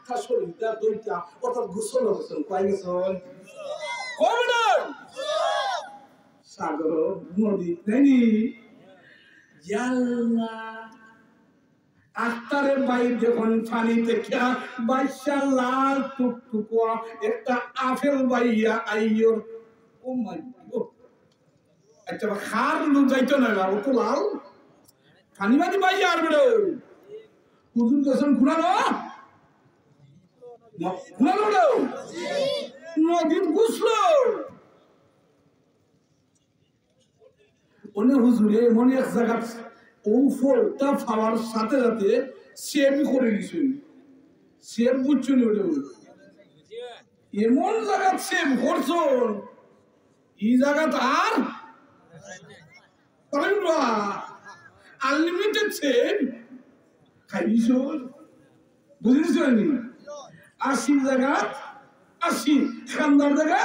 আখা শরীরটা দুইটা অর্থাৎ গোসল হয়েছেন কয় গেছেন সাগর নদী নেই আখতারের ভাই যখন পানিতে খেয়া বাইশা লাল টুকটুকুয়া একটা আপেল বাইয়া আইয়র ও মাই গড আচ্ছা খার লোক যাইতো না বাবু তো লাল পানি বাদি বাইয়া আর বেরো হুজুর গেছেন খুলানো খুলানো নদীর গুছলো অনেক হুজুরে মনে এক জায়গা ও ফলটা পাওয়ার সাথে সাথে সেভ করে দিছেন সেভ বুঝছেন ওটা এমন জায়গা সেভ করছেন এই জায়গা আর আনলিমিটেড সেভ খাইছ বুঝেছেন 80 জায়গা 80 খান্দার জায়গা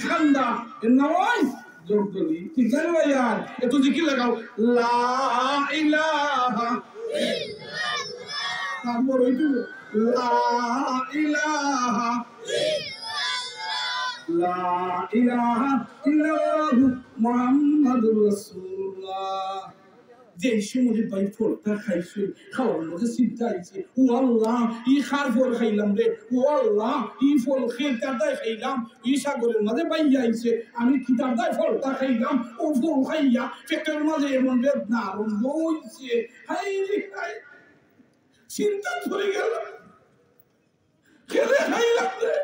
খান্দা এর নাম জোরদলি ঠিক আছে ভাইয়া এত জিকির লাগাও লা ইলাহা ইল্লাল্লাহ তারপর ওইটু লা ইলাহা ইল্লাল্লাহ লা ইলাহা ইল্লাল্লাহু মুহাম্মাদুর রাসূলুল্লাহ যে সময় ভাই ফলটা খাইছে খাওয়ার মধ্যে চিন্তা আইছে ও আল্লাহ ই খার ফল খাইলাম রে ও আল্লাহ ই ফল খেতাটাই খাইলাম ই সাগরের মধ্যে বাইয়া আইছে আমি কিতাবটাই ফলটা খাইলাম ও ফল খাইয়া পেটের মাঝে এমন বেদনা আরম্ভ হইছে হাই রে হাই চিন্তা ধরে গেল খেলে খাইলাম রে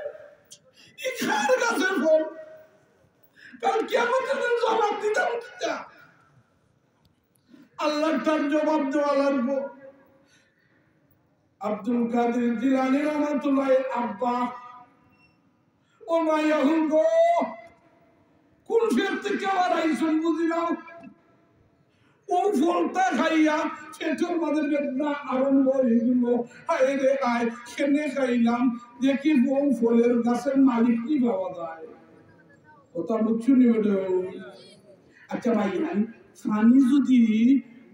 ই খার গাছের ফল কাল কিয়ামতের দিন জবাব দিতাম কিনা আল্লাহ তার জবাব দেওয়া লাগবো আব্দুল কাদের জিলানী রহমাতুল্লাহ আব্বা ও মাইয়া হুলগো কোন ফের থেকে আবার আইসন বুঝি নাও ও ফলটা খাইয়া পেটের মধ্যে বেদনা আরম্ভ হয়ে গেল হায় রে আয় খেনে খাইলাম দেখি বউ ফলের গাছের মালিক কি পাওয়া যায় ওটা বুঝছো নি আচ্ছা ভাই পানি যদি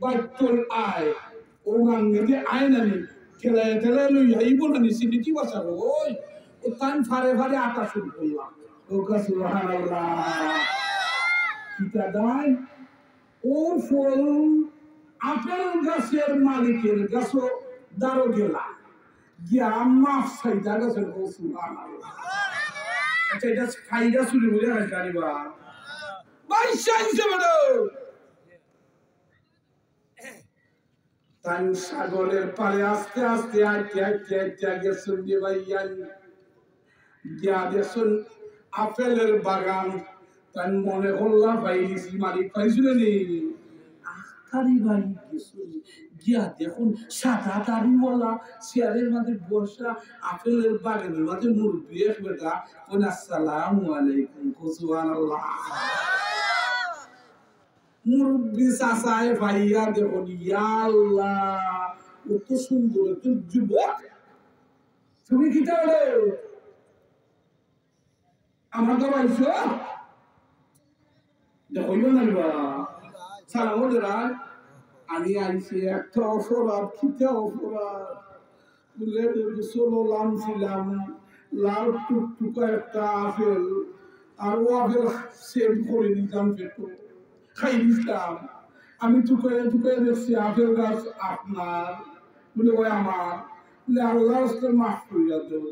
বাচ্চল আয় ও গাঙ্গে আয় নানি খেলায় খেলায় লই আইব নানি সিনিটি বাসা ওই ও তান ফারে ফারে আটা শুরু করলাম ও সুবহানাল্লাহ কিতা দায় ও ফল আপেল গাছের মালিকের গাছ দারো গেলা গিয়া মাফ সাইদা গাছের ও সুবহানাল্লাহ আচ্ছা এটা খাইদা শুরু হয়ে গেছে জানিবা ভাই সাইছে বড় তাই সাগরের পারে আস্তে আস্তে আইতে গেছেন যে ভাইয়ান গিয়া দেখুন আপেলের বাগান তাই মনে করলাম পাইছি মালিক পাইছিল নি আখতারি ভাই গেছেন গিয়া দেখুন সাদা দাড়িওয়ালা চেয়ারের মাঝে বসা আপেলের বাগানের মাঝে মুরব্বী এক বেটা কোন আসসালামু আলাইকুম সুবহানাল্লাহ মুরব্বী চাচায় ভাইয়া দেখুন ইয়া আল্লাহ কত সুন্দর একটু যুবক তুমি কি তাহলে আমার তো পাইছো দেখো না সালাম ওরা আমি আইছি একটা অপরাধ খিতে অপরাধ বলে ষোলো লাম ছিলাম লাল টুকটুকা একটা আপেল আর ও আপেল সেভ করে নিতাম পেটো খাই দিতাম আমি টুকাই দেখছি আপেল গাছ আপনার বলে ওই আমার আল্লাহ মাফ করিয়া দেব